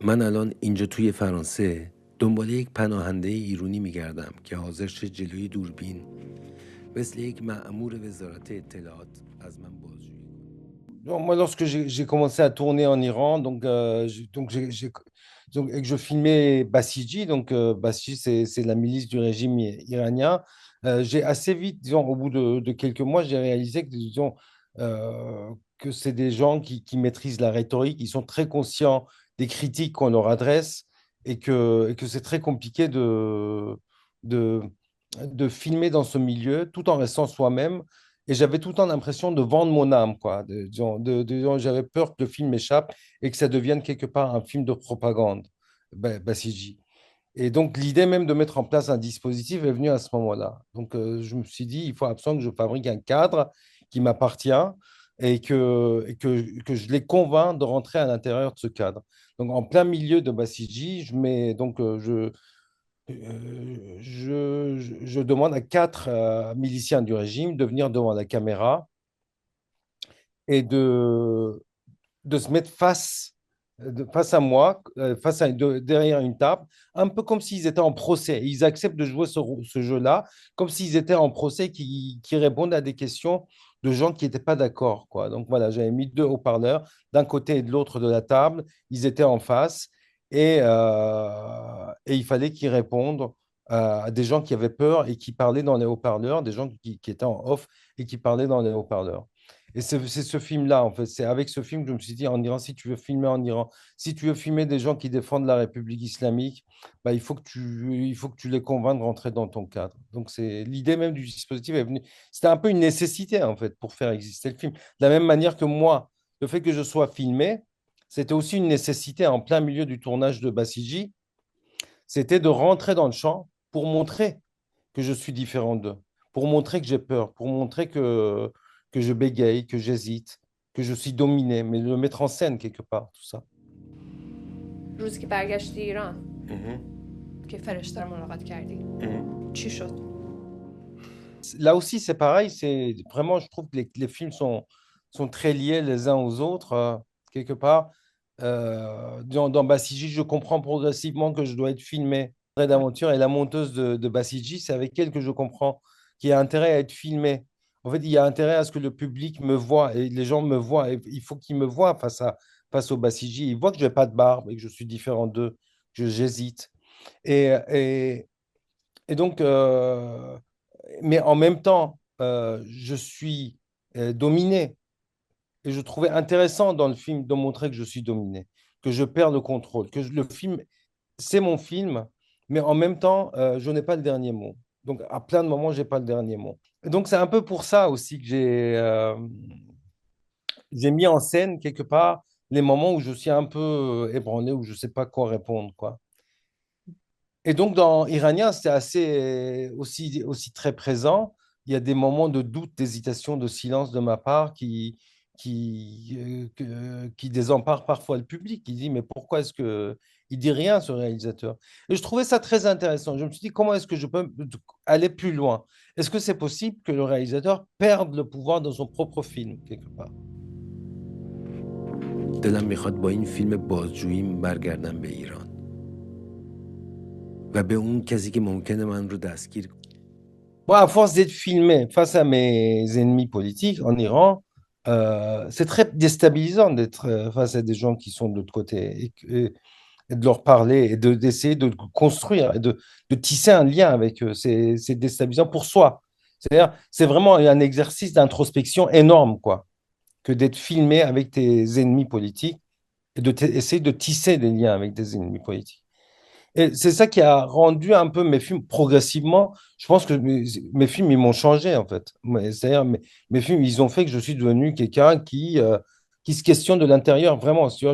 من الان اینجا توی فرانسه دنبال یک پناهنده ایرانی میگردم که حاضر شه جلوی دوربین مثل یک مأمور وزارت اطلاعات از من بازجویی کنه. Donc, moi, lorsque j'ai commencé à tourner en Iran, et que je filmais Basiji, Basiji, c'est la milice du régime iranien, j'ai assez vite, disons, au bout de quelques mois, j'ai réalisé que, disons, que c'est des gens qui maîtrisent la rhétorique, ils sont très conscients des critiques qu'on leur adresse et que c'est très compliqué de, de filmer dans ce milieu tout en restant soi-même. Et j'avais tout le temps l'impression de vendre mon âme, quoi. J'avais peur que le film m'échappe et que ça devienne quelque part un film de propagande, Basiji. Et donc, l'idée même de mettre en place un dispositif est venue à ce moment-là. Je me suis dit, il faut absolument que je fabrique un cadre qui m'appartient et que je les convainc de rentrer à l'intérieur de ce cadre. Donc, en plein milieu de Basiji, je demande à quatre miliciens du régime de venir devant la caméra et de se mettre face à moi, derrière une table, un peu comme s'ils étaient en procès. Ils acceptent de jouer ce jeu-là, comme s'ils étaient en procès, qui répondent à des questions de gens qui n'étaient pas d'accord, quoi. Donc voilà, j'avais mis deux haut-parleurs d'un côté et de l'autre de la table. Ils étaient en face et il fallait qu'ils répondent à des gens qui avaient peur et qui parlaient dans les haut-parleurs, des gens qui étaient en off et qui parlaient dans les haut-parleurs. Et c'est ce film-là, en fait. C'est avec ce film que je me suis dit, en Iran, si tu veux filmer en Iran, si tu veux filmer des gens qui défendent la République islamique, bah, il faut que tu les convainques de rentrer dans ton cadre. Donc, c'est l'idée même du dispositif est venue. C'était un peu une nécessité, en fait, pour faire exister le film. De la même manière que moi, le fait que je sois filmé, c'était aussi une nécessité en plein milieu du tournage de Basiji, c'était de rentrer dans le champ pour montrer que je suis différent d'eux, pour montrer que j'ai peur, pour montrer que je bégaye, que j'hésite, que je suis dominé, mais de le mettre en scène quelque part, tout ça. روزی که برگشتی ایران که فرشته رو ملاقات کردی چی شد؟ Là aussi, c'est pareil, c'est vraiment, je trouve que les films sont très liés les uns aux autres, quelque part. Dans Basiji, je comprends progressivement que je dois être filmé. D'aventure et la monteuse de Basiji, c'est avec elle que je comprends qu'il y a intérêt à être filmé. En fait, il y a intérêt à ce que le public me voit et les gens me voient. Et il faut qu'ils me voient face au Basiji. Ils voient que je n'ai pas de barbe et que je suis différent d'eux, que j'hésite. Et, et, et donc, mais en même temps, je suis dominé. Et je trouvais intéressant dans le film de montrer que je suis dominé, que je perds le contrôle, le film, c'est mon film, mais en même temps, je n'ai pas le dernier mot. Donc, à plein de moments, je n'ai pas le dernier mot. Et donc, c'est un peu pour ça aussi que j'ai mis en scène quelque part les moments où je suis un peu ébranlé, où je ne sais pas quoi répondre, quoi. Et donc, dans Iranien, c'est assez aussi très présent. Il y a des moments de doute, d'hésitation, de silence de ma part qui désemparent parfois le public. Il dit, mais pourquoi est-ce que il dit rien, ce réalisateur? Et je trouvais ça très intéressant. Je me suis dit, comment est-ce que je peux aller plus loin? Est-ce que c'est possible que le réalisateur perde le pouvoir dans son propre film, quelque part? دلم میخواد با این فیلم بازجوییم برگردم به ایران و به اون کسی که ممکنه من رو دستگیر کنه. Moi, à force d'être filmé face à mes ennemis politiques en Iran, c'est très déstabilisant d'être face à des gens qui sont de l'autre côté et de leur parler et d'essayer de construire et de tisser un lien avec eux. C'est déstabilisant pour soi. C'est-à-dire, c'est vraiment un exercice d'introspection énorme, quoi, que d'être filmé avec tes ennemis politiques et essayer de tisser des liens avec des ennemis politiques. Et c'est ça qui a rendu un peu mes films progressivement. Je pense que mes films, ils m'ont changé, en fait. C'est-à-dire, mes films, ils ont fait que je suis devenu quelqu'un qui se questionne de l'intérieur, vraiment. Tu vois,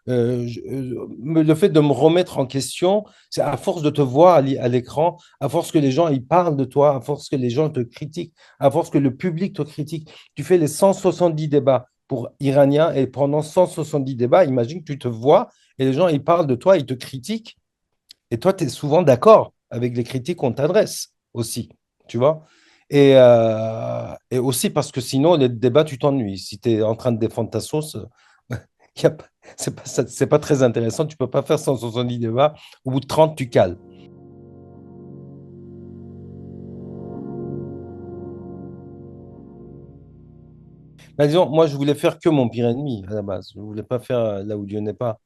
le fait de me remettre en question, c'est à force de te voir à l'écran, à force que les gens ils parlent de toi, à force que les gens te critiquent, à force que le public te critique. Tu fais les 170 débats pour Iraniens et pendant 170 débats, imagine que tu te vois et les gens ils parlent de toi, ils te critiquent. Et toi, tu es souvent d'accord avec les critiques qu'on t'adresse aussi, tu vois. Et aussi parce que sinon, les débats, tu t'ennuies. Si tu es en train de défendre ta sauce, il C'est pas très intéressant. Tu peux pas faire 170 débats. Au bout de 30, tu cales. Bah, disons, moi, je voulais faire que Mon pire ennemi à la base. Je voulais pas faire Là où Dieu n'est pas.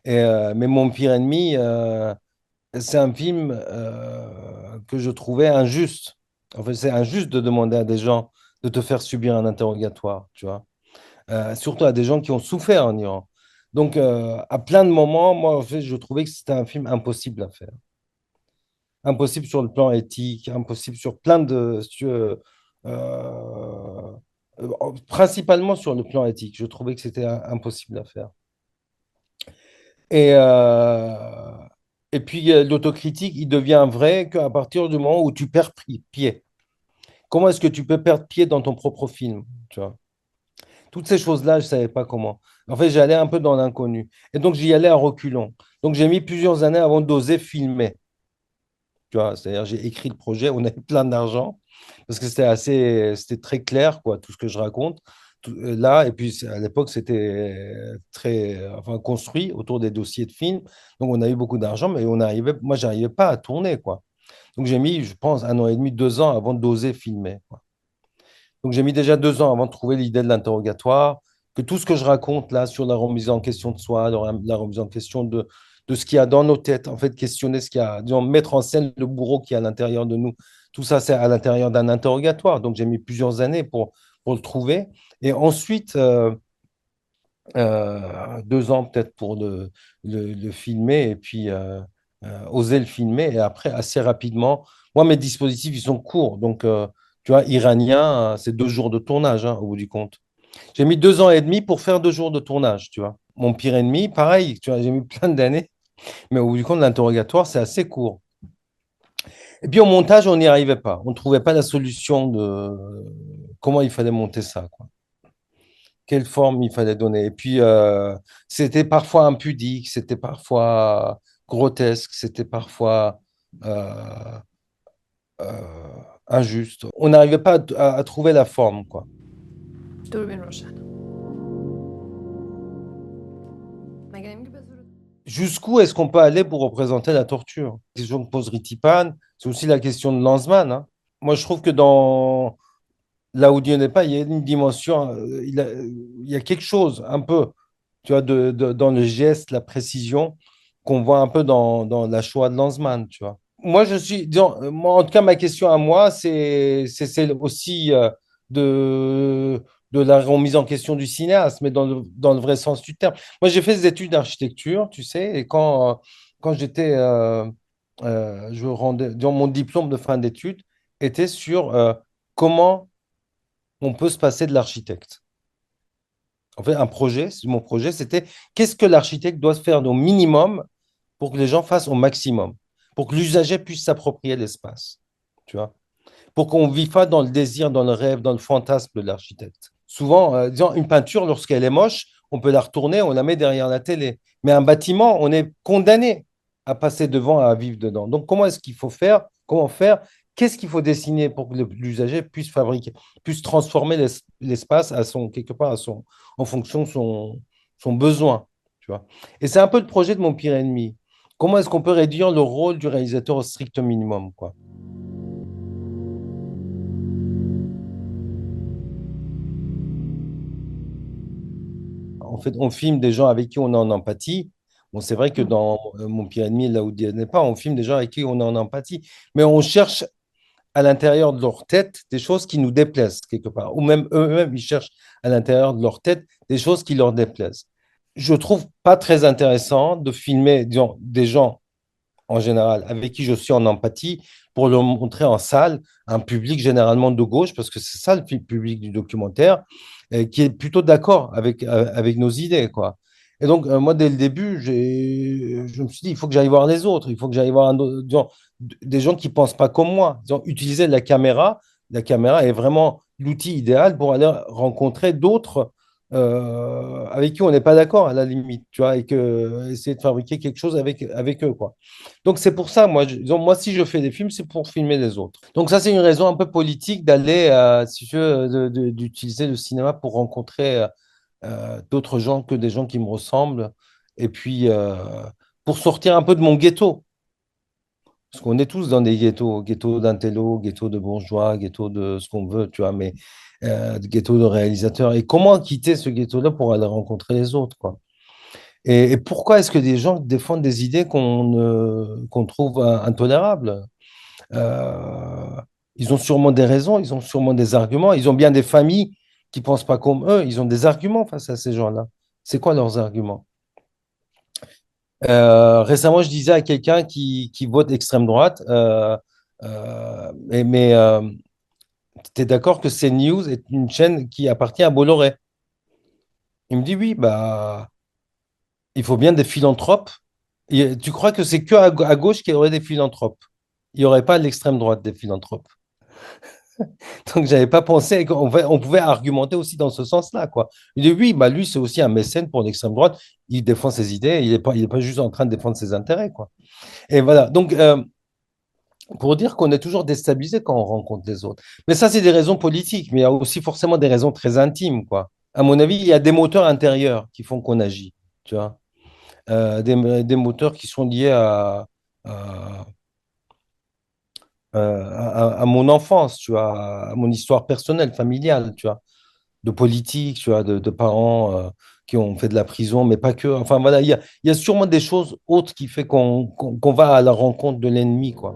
Mais Mon pire ennemi, c'est un film que je trouvais injuste. En fait, c'est injuste de demander à des gens de te faire subir un interrogatoire, tu vois. Surtout à des gens qui ont souffert en Iran. Donc, à plein de moments, moi, en fait, je trouvais que c'était un film impossible à faire. Impossible sur le plan éthique, impossible sur plein principalement sur le plan éthique. Je trouvais que c'était impossible à faire. Et, euh, et puis, l'autocritique, il devient vrai qu'à partir du moment où tu perds pied. Comment est-ce que tu peux perdre pied dans ton propre film, tu vois? Toutes ces choses-là, je ne savais pas comment. En fait, j'allais un peu dans l'inconnu. Et donc, j'y allais à reculons. Donc, j'ai mis plusieurs années avant d'oser filmer. Tu vois, c'est-à-dire, j'ai écrit le projet, on avait plein d'argent, parce que c'était très clair, quoi, tout ce que je raconte. Là, et puis à l'époque, c'était très enfin, construit autour des dossiers de films. Donc, on a eu beaucoup d'argent, mais moi, j'arrivais pas à tourner, quoi. Donc, j'ai mis, je pense, 1 an et demi, 2 ans avant d'oser filmer, quoi. Donc, j'ai mis déjà 2 ans avant de trouver l'idée de l'interrogatoire, que tout ce que je raconte là sur la remise en question de soi, la remise en question de ce qu'il y a dans nos têtes, en fait, questionner ce qu'il y a, disons, mettre en scène le bourreau qui est à l'intérieur de nous, tout ça, c'est à l'intérieur d'un interrogatoire. Donc, j'ai mis plusieurs années pour le trouver. Et ensuite, 2 ans peut-être pour le filmer et puis oser le filmer. Et après, assez rapidement, moi, mes dispositifs, ils sont courts. Donc, tu vois, iranien, c'est 2 jours de tournage, hein, au bout du compte. J'ai mis 2 ans et demi pour faire 2 jours de tournage, tu vois. Mon pire ennemi, pareil, tu vois, j'ai mis plein d'années, mais au bout du compte, l'interrogatoire, c'est assez court. Et puis au montage, on n'y arrivait pas. On ne trouvait pas la solution de comment il fallait monter ça, quoi. Quelle forme il fallait donner. Et puis, c'était parfois impudique, c'était parfois grotesque, c'était parfois euh, injuste. On n'arrivait pas à trouver la forme, quoi. دوربین روشن. مگه نمیگی به زور؟ Jusqu'où est-ce qu'on peut aller pour représenter la torture? La question que pose Ritipan, c'est aussi la question de Lanzmann, hein. Moi, je trouve que dans Là où Dieu n'est pas, il y a une dimension, il y a quelque chose un peu, tu vois, dans le geste, la précision qu'on voit un peu dans la Shoah de Lanzmann, tu vois. Moi, disons, moi, en tout cas, ma question à moi, c'est celle aussi de la remise en question du cinéaste, mais dans le vrai sens du terme. Moi, j'ai fait des études d'architecture, tu sais, et quand je rendais, disons, mon diplôme de fin d'études était sur comment on peut se passer de l'architecte. En fait, mon projet, c'était qu'est-ce que l'architecte doit faire au minimum pour que les gens fassent au maximum, pour que l'usager puisse s'approprier l'espace, tu vois, pour qu'on ne vive pas dans le désir, dans le rêve, dans le fantasme de l'architecte. Souvent, disons, une peinture, lorsqu'elle est moche, on peut la retourner, on la met derrière la télé. Mais un bâtiment, on est condamné à passer devant, à vivre dedans. Donc, comment est-ce qu'il faut faire? Comment faire? Qu'est-ce qu'il faut dessiner pour que l'usager puisse fabriquer, puisse transformer l'espace quelque part en fonction de son besoin, tu vois? Et c'est un peu le projet de Mon pire ennemi. Comment est-ce qu'on peut réduire le rôle du réalisateur au strict minimum, quoi? En fait, on filme des gens avec qui on est en empathie. Bon, c'est vrai que dans Mon pire ennemi, là où Dieu n'est pas, on filme des gens avec qui on est en empathie. Mais on cherche à l'intérieur de leur tête des choses qui nous déplaisent quelque part. Ou même eux-mêmes, ils cherchent à l'intérieur de leur tête des choses qui leur déplaisent. Je trouve pas très intéressant de filmer, disons, des gens en général avec qui je suis en empathie pour le montrer en salle à un public généralement de gauche, parce que c'est ça le public du documentaire, qui est plutôt d'accord avec nos idées, quoi. Et donc, moi, dès le début, je me suis dit, il faut que j'aille voir les autres, il faut que j'aille voir disons, des gens qui ne pensent pas comme moi. Disons, utiliser la caméra. La caméra est vraiment l'outil idéal pour aller rencontrer d'autres avec qui on n'est pas d'accord à la limite, tu vois, et essayer de fabriquer quelque chose avec eux, quoi. Donc c'est pour ça, moi, disons, moi, si je fais des films, c'est pour filmer les autres. Donc ça, c'est une raison un peu politique d'aller, si tu veux, d'utiliser le cinéma pour rencontrer d'autres gens que des gens qui me ressemblent. Et puis, pour sortir un peu de mon ghetto, parce qu'on est tous dans des ghettos, ghetto d'intello, ghetto de bourgeois, ghetto de ce qu'on veut, tu vois, mais ghetto de réalisateurs. Et comment quitter ce ghetto-là pour aller rencontrer les autres, quoi. Et pourquoi est-ce que des gens défendent des idées qu'on trouve intolérables? Euh, Ils ont sûrement des raisons, ils ont sûrement des arguments, ils ont bien des familles qui pensent pas comme eux, ils ont des arguments face à ces gens-là. C'est quoi leurs arguments? Récemment, je disais à quelqu'un qui vote extrême droite, tu es d'accord que CNews est une chaîne qui appartient à Bolloré? Il me dit oui, bah, il faut bien des philanthropes. Et tu crois que c'est que à gauche qu'il y aurait des philanthropes? Il n'y aurait pas à l'extrême droite des philanthropes. Donc, j'avais pas pensé on pouvait argumenter aussi dans ce sens-là, quoi. Il dit oui, bah lui, c'est aussi un mécène pour l'extrême droite. Il défend ses idées, il est pas juste en train de défendre ses intérêts, quoi. Et voilà. Donc, pour dire qu'on est toujours déstabilisé quand on rencontre les autres. Mais ça, c'est des raisons politiques, mais il y a aussi forcément des raisons très intimes, quoi. À mon avis, il y a des moteurs intérieurs qui font qu'on agit, tu vois. Des moteurs qui sont liés à, à mon enfance, tu vois, à mon histoire personnelle, familiale, tu vois, de politique, tu vois, de parents qui ont fait de la prison, mais pas que. Enfin, voilà, il y a sûrement des choses autres qui fait qu'on va à la rencontre de l'ennemi, quoi.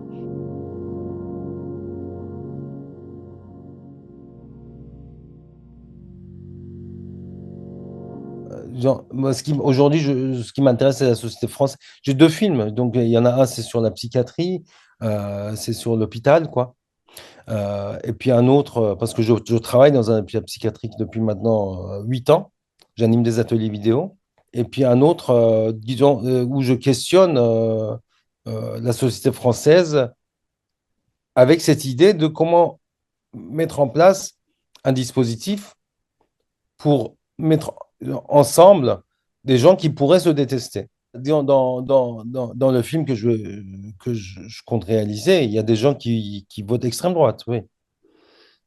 Moi, aujourd'hui, ce qui m'intéresse, c'est la société française. J'ai deux films. Donc, il y en a un, c'est sur la psychiatrie, c'est sur l'hôpital, quoi. Et puis un autre, parce que je travaille dans un hôpital psychiatrique depuis maintenant 8 ans. J'anime des ateliers vidéo. Et puis un autre, disons, où je questionne la société française avec cette idée de comment mettre en place un dispositif pour mettre ensemble des gens qui pourraient se détester. Dans le film que je compte réaliser, il y a des gens qui votent extrême droite, oui.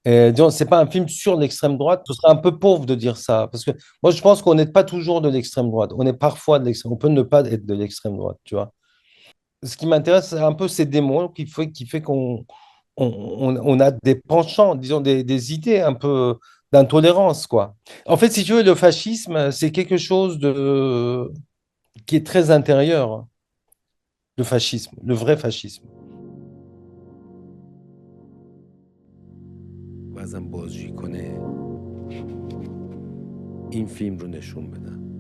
Et disons, c'est pas un film sur l'extrême droite, ce serait un peu pauvre de dire ça, parce que moi je pense qu'on n'est pas toujours de l'extrême droite, on est parfois de l'extrême, on peut ne pas être de l'extrême droite, tu vois. Ce qui m'intéresse, c'est un peu ces démons qui fait qu'on a des penchants, disons des idées un peu d'intolérance, quoi. En fait, si tu veux, le fascisme, c'est quelque chose qui est très intérieur, le fascisme, le vrai fascisme. و ازم بازجویی کنه این فیلم رو نشون بدم.